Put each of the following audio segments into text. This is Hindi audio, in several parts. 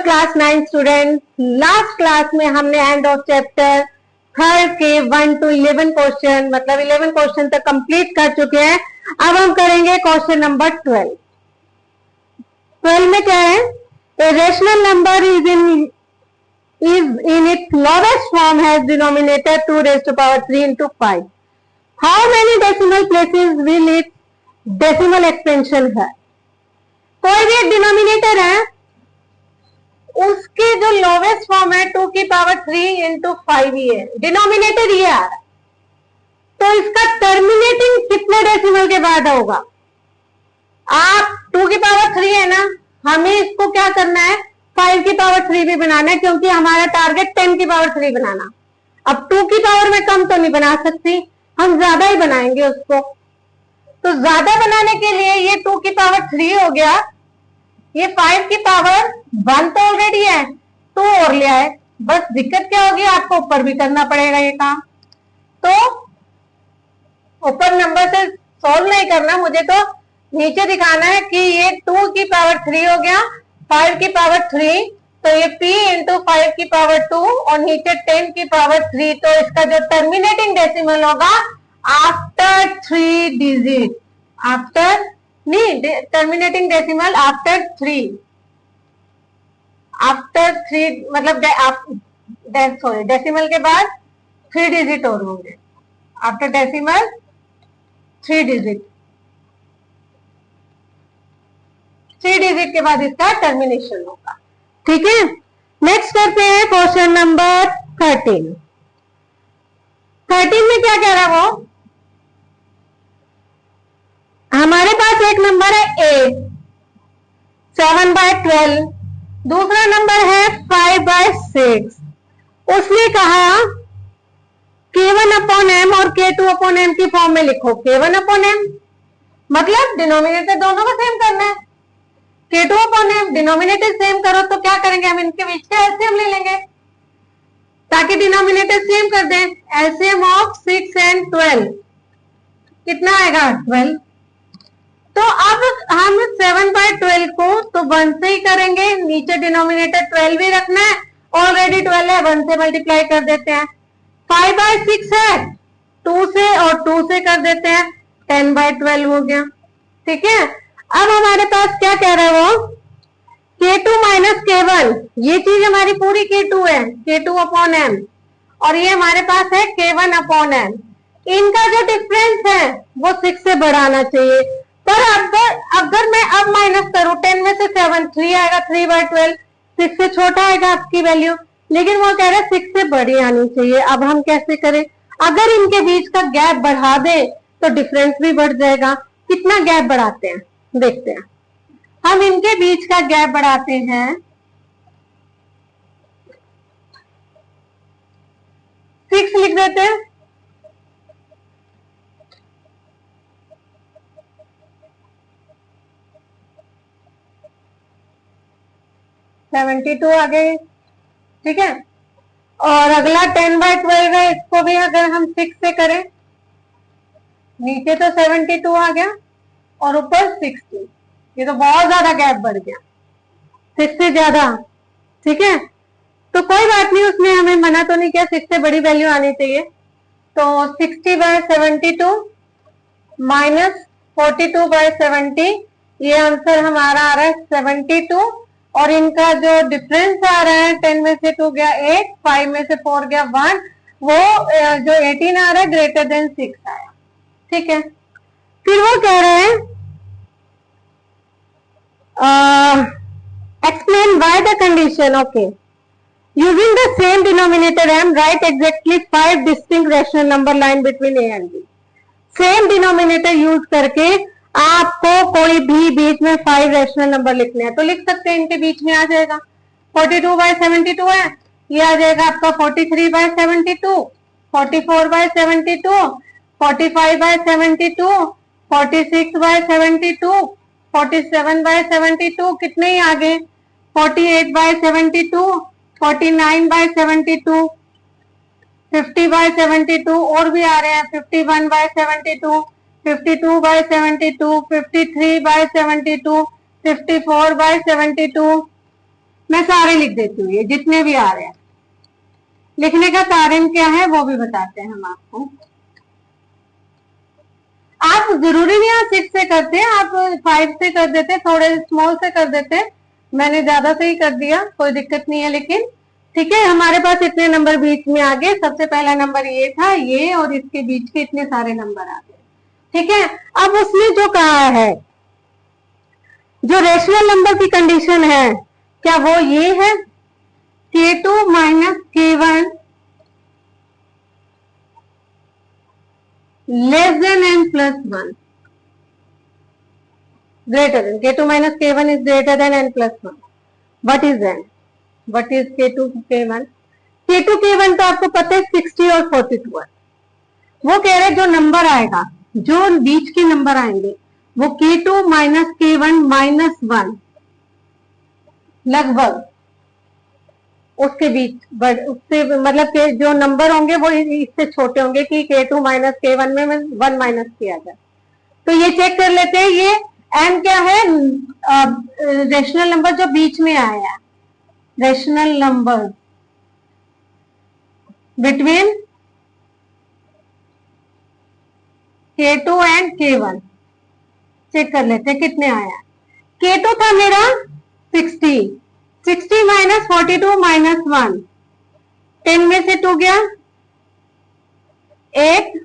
क्लास 9 स्टूडेंट, लास्ट क्लास में हमने एंड ऑफ चैप्टर थर्ड के 1 to 11 क्वेश्चन, मतलब 11 क्वेश्चन तक कंप्लीट कर चुके हैं। अब हम करेंगे क्वेश्चन नंबर 12। 12 में क्या है? A rational number is in its lowest form has denominator 2 raised to power 3 into 5. How many decimal places will its decimal expansion है? कोई भी एक डिनोमिनेटर है, उसके जो लोवेस्ट फॉर्म है 2 की पावर 3 into 5 ही है, डिनोमिनेटर ये आ रहा है, तो इसका टर्मिनेटिंग कितने डेसिमल के बाद होगा? आप 2 की पावर 3 है ना, हमें इसको क्या करना है, 5 की पावर 3 भी बनाना है, क्योंकि हमारा टारगेट 10 की पावर 3 बनाना। अब 2 की पावर में कम तो नहीं बना सकती, हम ज्यादा ही बनाएंगे उसको। तो ज्यादा बनाने के लिए ये 2 की पावर 3 हो गया, ये 5 की पावर 1 तो ऑलरेडी है, 2 और लिया है। बस दिक्कत क्या होगी, आपको ऊपर भी करना पड़ेगा ये काम। तो ऊपर नंबर से सॉल्व नहीं करना, मुझे तो नीचे दिखाना है कि ये 2 की पावर 3 हो गया, 5 की पावर 3, तो ये p इंटू 5 की पावर 2 और नीचे 10 की पावर 3। तो इसका जो टर्मिनेटिंग डेसिमल होगा आफ्टर 3 डिजिट, आफ्टर नहीं, टर्मिनेटिंग डेसिमल आफ्टर 3, आफ्टर 3 मतलब सॉरी डेसिमल के बाद 3 डिजिट और होंगे, आफ्टर डेसिमल 3 डिजिट, 3 डिजिट के बाद इसका टर्मिनेशन होगा। ठीक है, नेक्स्ट करते हैं क्वेश्चन नंबर 13। 13 में क्या कह रहा है वो, हमारे पास एक नंबर है 8, 7/12, दूसरा नंबर है 5/6। उसने कहा K1/m और K2/m की फॉर्म में लिखो। K1/m मतलब डिनोमिनेटर दोनों को सेम करना है, K2/m डिनोमिनेटर सेम करो तो क्या करेंगे, हम इनके बीच का एलसीएम ले लेंगे ताकि डिनोमिनेटर सेम कर दें। एलसीएम ऑफ 6 and 12 कितना आएगा, 12। तो अब हम 7/12 को तो 1 से ही करेंगे, नीचे डिनोमिनेटर 12 भी रखना है, ऑलरेडी 12 है, 1 से मल्टीप्लाई कर देते हैं। 5/6 है, 2 से और 2 से कर देते हैं, 10/12 हो गया। ठीक है, अब हमारे पास क्या कह रहा है वो, K2 - K1, ये चीज हमारी पूरी K2 है, K2/m, और ये हमारे पास है K1/m। इनका जो डिफरेंस है वो 6 से बढ़ाना चाहिए। पर अगर मैं अब माइनस करूं, 10 में से 7, 3 आएगा, 3/12, 6 से छोटा आएगा आपकी वैल्यू, लेकिन वो कह रहे हैं 6 से बड़ी आनी चाहिए। अब हम कैसे करें, अगर इनके बीच का गैप बढ़ा दे तो डिफरेंस भी बढ़ जाएगा। कितना गैप बढ़ाते हैं देखते हैं, हम इनके बीच का गैप बढ़ाते हैं 6 लिख देते हैं, (72) आ गए। ठीक है, और अगला 10/12 है, इसको भी अगर हम 6 से करें, नीचे तो 72 आ गया और ऊपर 60, ये तो बहुत ज्यादा गैप बढ़ गया, 6 से ज्यादा। ठीक है, तो कोई बात नहीं, उसने हमें मना तो नहीं किया, 6 से बड़ी वैल्यू आनी चाहिए। तो 60/72 माइनस 42/70, ये आंसर हमारा आ रहा है 72, और इनका जो डिफरेंस आ रहा है, 10 में से 2 गया 8, 5 में से 4 गया 1, वो जो 18 आ रहा है ग्रेटर देन 6 आया। ठीक है, फिर वो कह रहे हैं explain why the condition, okay, using the same denominator m, write exactly 5 distinct rational number line between a and b। Same denominator use करके आपको कोई भी बीच में 5 रैशनल नंबर लिखने हैं तो लिख सकते हैं, इनके बीच में आ जाएगा। 42/72 है, ये आ जाएगा आपका 43/72, 44/72, 45/72, 46/72, 47/72, कितने ही आगे, 48/72, 49/72, 50/72, और भी आ रहे हैं, 51/72, 52/72, 53/72, 54/72, मैं सारे लिख देती हूँ, ये जितने भी आ रहे हैं। लिखने का कारण क्या है वो भी बताते हैं हम आपको। आप जरूरी नहीं आप 6 से करते, आप 5 से कर देते, थोड़े स्मॉल से कर देते। मैंने ज्यादा से ही कर दिया, कोई दिक्कत नहीं है। लेकिन ठीक है, हमारे पास इतने नंबर बीच में आ गए। सबसे पहला नंबर ये था, ये और इसके बीच के इतने सारे नंबर आ गए। ठीक है, अब उसने जो कहा है, जो रेशनल नंबर की कंडीशन है, क्या वो ये है K2 minus K1 less than n plus 1, greater than K2 minus K1 is greater than n plus 1। What is n? What is K2 K1? K2 K1 तो आपको पता है 60 और 42 है। वो कह रहे जो नंबर आएगा, जो बीच के नंबर आएंगे, वो K2 माइनस K1 माइनस 1 लगभग उसके बीच, उससे मतलब के जो नंबर होंगे वो इससे छोटे होंगे कि K2 माइनस K1 में 1 माइनस किया जाए। तो ये चेक कर लेते हैं, ये n क्या है, रेशनल नंबर जो बीच में आया, rational number between K2 and K1। Check कर लेते हैं कितने आया। K2 था मेरा 60, 60 माइनस 42 माइनस 1, 10 में से 2 गया 8,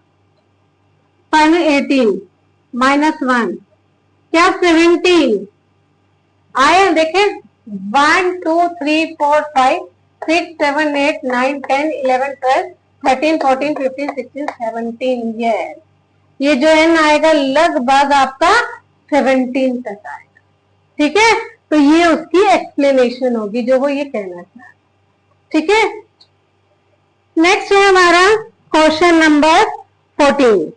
18 माइनस 1 क्या 17 आए। देखें 1 2 3 4 5 6 7 8 9 10 11 12 13 14 15 16 17। ये जो n आएगा लगभग आपका 17 तक आएगा। ठीक है, तो ये उसकी एक्सप्लेनेशन होगी जो वो ये कहना चाह। ठीक है, नेक्स्ट है हमारा question number 14।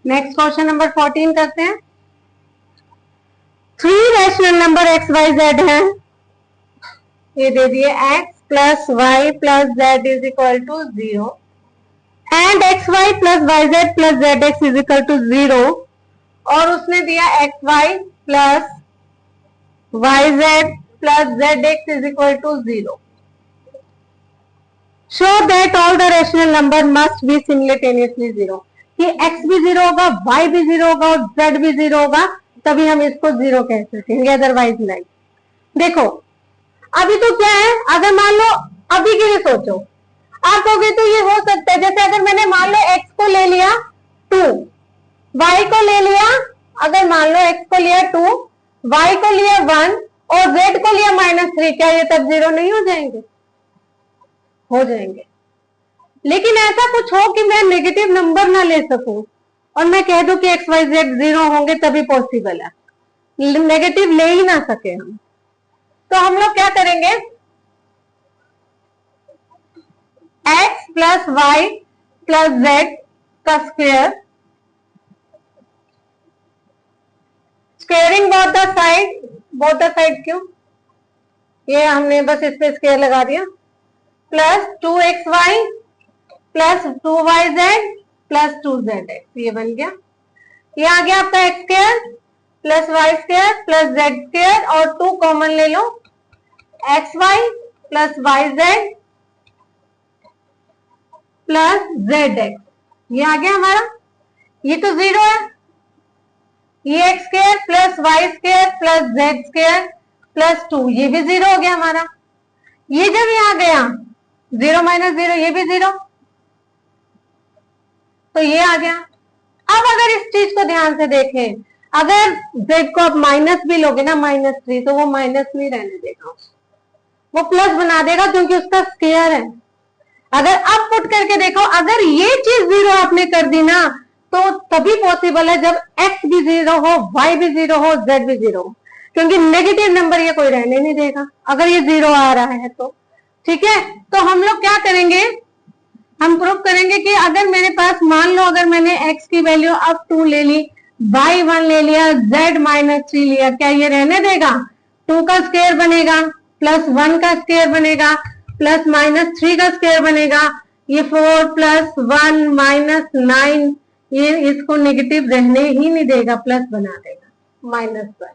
Next question number 14 करते हैं। 3 rational number x y z है। ये दे दिए x plus y plus z is equal to 0 and x y plus y z plus z x is equal to 0, और उसने दिया x y plus y z plus z x is equal to 0। Show that all the rational number must be simultaneously 0, कि x भी 0 होगा, y भी 0 होगा और z भी 0 होगा, तभी हम इसको 0 कह सकेंगे, अदरवाइज नहीं। देखो अभी तो क्या है, अगर मान लो अभी के लिए सोचो, आप कहोगे तो ये हो सकता है, जैसे अगर मैंने मान लो x को ले लिया 2, y को ले लिया, अगर मान लो x को लिया 2, y को लिया 1 और z को लिया -3, क्या ये तब 0 नहीं हो जाएंगे? हो जाएंगे। लेकिन ऐसा कुछ हो कि मैं नेगेटिव नंबर ना ले सकूं और मैं कह दूं कि x y z 0 होंगे, तभी पॉसिबल है। नेगेटिव ले ही ना सके हम, तो हम लोग क्या करेंगे, x plus y plus z का square, squaring both the side क्यों, ये हमने बस इस पे स्क्वायर लगा दिया, plus 2xy plus 2yz plus 2zx, ये बन गया। ये आ गया आपका x square plus Y square plus Z square और 2 कॉमन ले लो, xy plus yz plus zx, ये आ गया हमारा। ये तो 0 है, ये x square plus Y square plus Z square plus 2, ये भी 0 हो गया हमारा। ये जब यहाँ गया 0 माइनस 0, ये भी 0, तो ये आ गया। अब अगर इस चीज को ध्यान से देखें, अगर z को आप माइनस भी लोगे ना -3, तो वो माइनस नहीं रहने देगा, वो प्लस बना देगा क्योंकि उसका स्क्वायर है। अगर अब पुट करके देखो, अगर ये चीज 0 आपने कर दी ना, तो तभी पॉसिबल है जब x भी 0 हो, y भी 0 हो, z भी 0 हो, क्योंकि नेगेटिव नंबर ये कोई रहने नहीं देगा अगर ये 0 आ रहा है तो। ठीक है, तो हम लोग क्या करेंगे, हम प्रूव करेंगे कि अगर मेरे पास मान लो अगर मैंने x की वैल्यू अब 2 ले ली, y 1 ले लिया, z -3 लिया, क्या ये रहने देगा? 2 का स्क्वायर बनेगा प्लस 1 का स्क्वायर बनेगा प्लस -3 का स्क्वायर बनेगा ये 4 प्लस 1 माइनस 9, ये इसको नेगेटिव रहने ही नहीं देगा, प्लस बना देगा, माइनस बाय।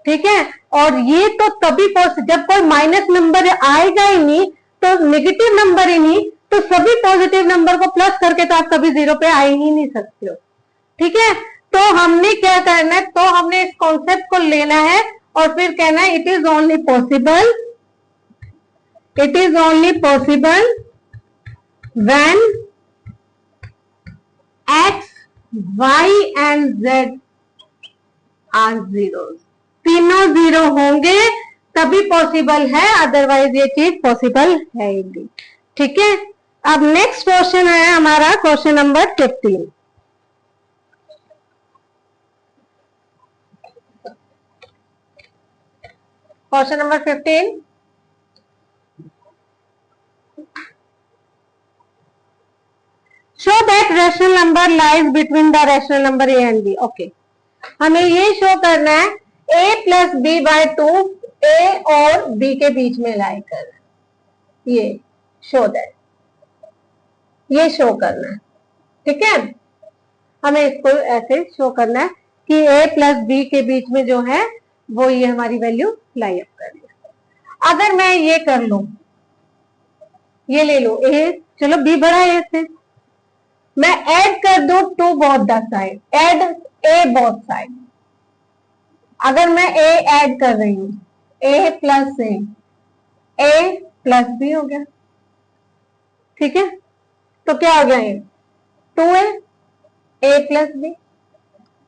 ठीक है, और ये तो तभी जब कोई माइनस नंबर आएगा ही नहीं, तो नेगेटिव नंबर ही नहीं, तो सभी पॉजिटिव नंबर को प्लस करके तो आप कभी जीरो पे आ ही नहीं सकते हो। ठीक है, तो हमने क्या करना है, तो हमने इस कॉन्सेप्ट को लेना है और फिर कहना है it is only possible, it is only possible when X, Y and Z are zeros. तीनों जीरो होंगे तभी पॉसिबल है, अदरवाइज ये चीज पॉसिबल है ही नहीं। ठीक है, अब नेक्स्ट क्वेश्चन है हमारा question number 15। Question number 15, show that rational number lies between the rational number A and B. Okay, हमें ये शो करना है a plus B by 2 A और बी के बीच में लाई कर, ये शो दैट, ये शो करना है। ठीक है, हमें इसको ऐसे शो करना है कि a प्लस बी के बीच में जो है वो ये हमारी वैल्यू लाई अप कर लिया। अगर मैं ये कर लू, ये ले लो a, चलो b बड़ा है से, मैं ऐड कर दू to both the side, add a both side. अगर मैं a ऐड कर रही हूं, a plus a plus b हो गया। ठीक है, तो क्या हो गया, ये 2a, a plus b,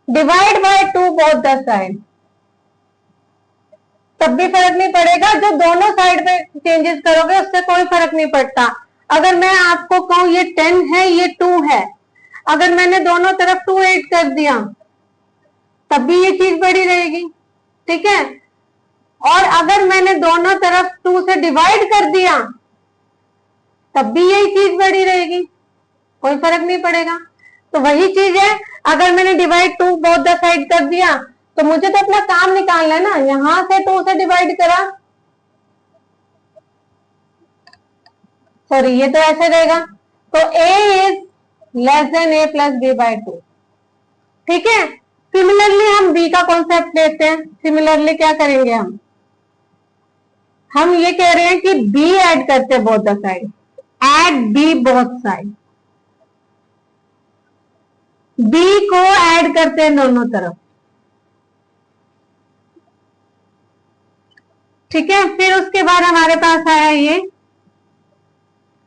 divide by 2 both the side, तब भी फर्क नहीं पड़ेगा, जो दोनों साइड पे चेंजेस करोगे उससे कोई फर्क नहीं पड़ता। अगर मैं आपको कहूं ये 10 है, ये 2 है, अगर मैंने दोनों तरफ 2 ऐड कर दिया तब भी ये चीज बड़ी रहेगी। ठीक है, और अगर मैंने दोनों तरफ 2 से डिवाइड कर दिया तब भी यही चीज बड़ी रहेगी, कोई फर्क नहीं पड़ेगा। तो वही चीज है, अगर मैंने डिवाइड 2 बोथ द साइड कर दिया तो मुझे तो अपना काम निकालना है ना, यहां से 2 से डिवाइड करा, सॉरी ये तो ऐसे रहेगा, तो a is less than a plus B by 2। ठीक है, सिमिलरली हम b का कॉन्सेप्ट लेते हैं। सिमिलरली क्या करेंगे, हम ये कह रहे हैं कि b ऐड करते हैं both the side, add b both side, b को ऐड करते हैं दोनों तरफ। ठीक है, फिर उसके बाद हमारे पास आया ये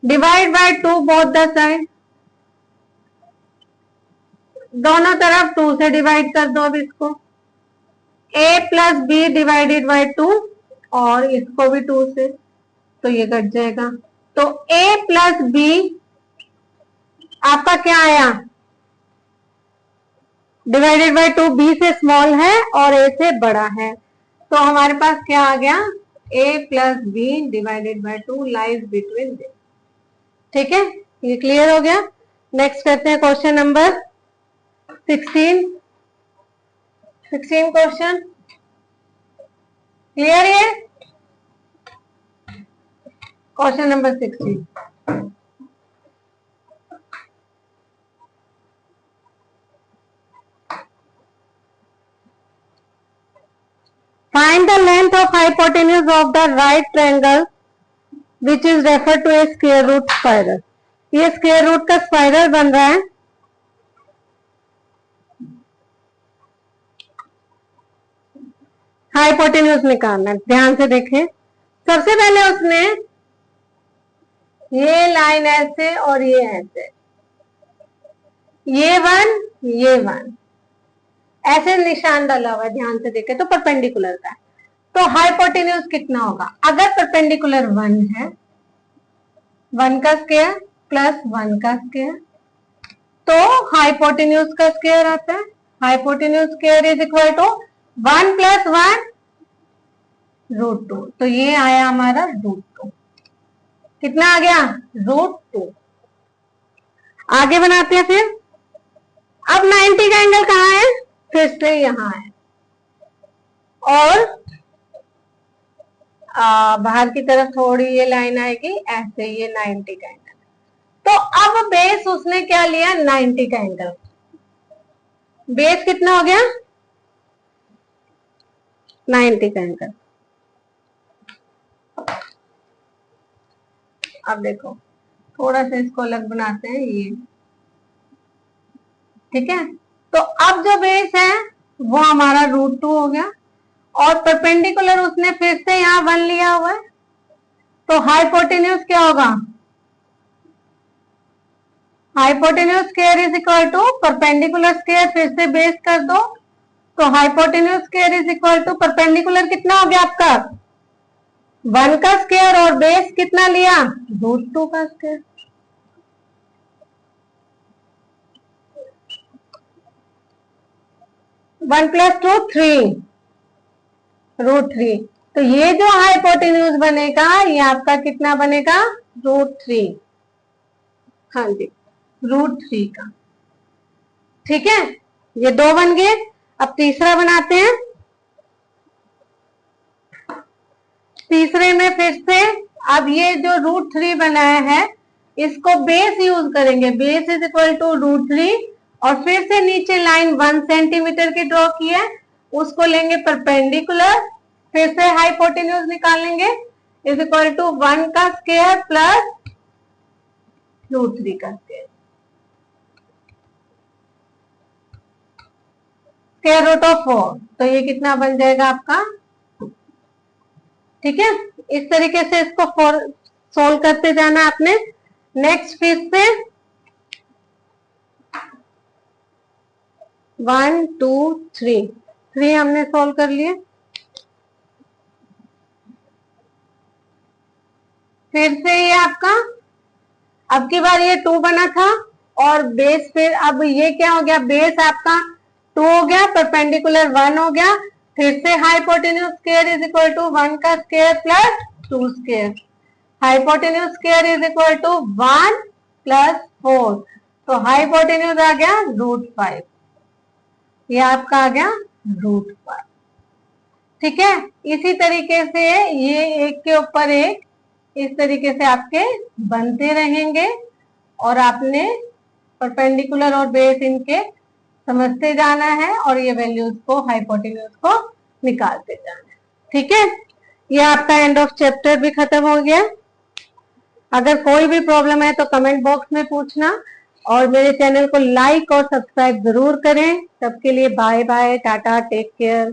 divide by 2 both the side, दोनों तरफ 2 से डिवाइड कर दो। अब इसको a plus B divided by 2 और इसको भी 2 से, तो ये कट जाएगा। तो a प्लस बी आपका क्या आया, डिवाइडेड बाय 2, b से स्मॉल है और a से बड़ा है, तो हमारे पास क्या आ गया, a plus B divided by 2 lies between this. ठीक है, ये क्लियर हो गया। नेक्स्ट करते हैं क्वेश्चन नंबर 16 क्वेश्चन क्लियर है। Question number 16, find the length of hypotenuse of the right triangle which is referred to as square root spiral। ये स्क्वायर रूट का स्पाइरल बन रहा है। हाइपोटेन्यूज निकालना है, ध्यान से देखें। सबसे पहले उसने ये लाइन ऐसे और ये ऐसे, ये 1 ये 1 ऐसे निशान डाला हुआ है, ध्यान से देखें तो परपेंडिकुलर का है। तो हाइपोटेन्यूज कितना होगा, अगर परपेंडिकुलर 1 है, 1 का स्क्वायर प्लस 1 का स्क्वायर, तो हाइपोटेन्यूज का स्क्वायर आता है। Hypotenuse square is equal to 1 plus 1 √2, तो ये आया हमारा √2। कितना आ गया, √2। आगे बनाते हैं फिर। अब 90 का एंगल कहाँ है, फिर से यहां है, और बाहर की तरफ थोड़ी ये लाइन आएगी ऐसे, ये 90 का एंगल। तो अब बेस उसने क्या लिया, 90 का एंगल। बेस कितना हो गया, 90 का एंगल। अब देखो थोड़ा सा इसको अलग बनाते हैं, ये ठीक है। तो अब जो बेस है वो हमारा √2 हो गया, और परपेंडिकुलर उसने फिर से यहाँ 1 लिया हुआ है, तो हाइपोटेन्यूज क्या होगा, hypotenuse square is equal to perpendicular square, फिर से बेस कर दो, तो hypotenuse square is equal to perpendicular कितना हो गया आपका 1 का स्क्वायर, और बेस कितना लिया √2 का स्क्वायर। One plus two 3, √3। तो ये जो हाइपोटेन्यूज बनेगा ये आपका कितना बनेगा, √3। हाँ जी, √3 का, ठीक है। ये 2 बन गए। अब तीसरा बनाते हैं। तीसरे में फिर से अब ये जो √3 बनाया है इसको बेस यूज करेंगे, बेस इज इक्वल टू √3, और फिर से नीचे लाइन 1 सेंटीमीटर की ड्रॉ की है, उसको लेंगे परपेंडिकुलर, फिर से हाइपोटेन्यूज निकालेंगे इज इक्वल टू 1 का स्क्वायर प्लस √3 का स्क्वायर, स्क्वायर रूट ऑफ 4। तो ये कितना बन जाएगा आपका, ठीक है। इस तरीके से इसको सोल्व करते जाना आपने। नेक्स्ट फिर से 1 2 3 हमने सोल्व कर लिए। फिर से ये आपका अब की बार ये 2 बना था, और बेस फिर अब ये क्या हो गया, बेस आपका 2 हो गया, परपेंडिकुलर 1 हो गया, फिर से hypotenuse square is equal to 1 का square plus 2 square, hypotenuse square is equal to 1 plus 4, तो हाइपोटेन्यूज आ गया √5, ये आपका आ गया √5, ठीक है। इसी तरीके से ये एक के ऊपर एक इस तरीके से आपके बनते रहेंगे, और आपने परपेंडिकुलर और बेस इनके समझते जाना है, और ये वैल्यूज को, हाइपोटेन्यूज को निकालते जाना है, ठीक है। ये आपका एंड ऑफ चैप्टर भी खत्म हो गया। अगर कोई भी प्रॉब्लम है तो कमेंट बॉक्स में पूछना, और मेरे चैनल को लाइक और सब्सक्राइब जरूर करें। सबके लिए bye bye, tata, take care.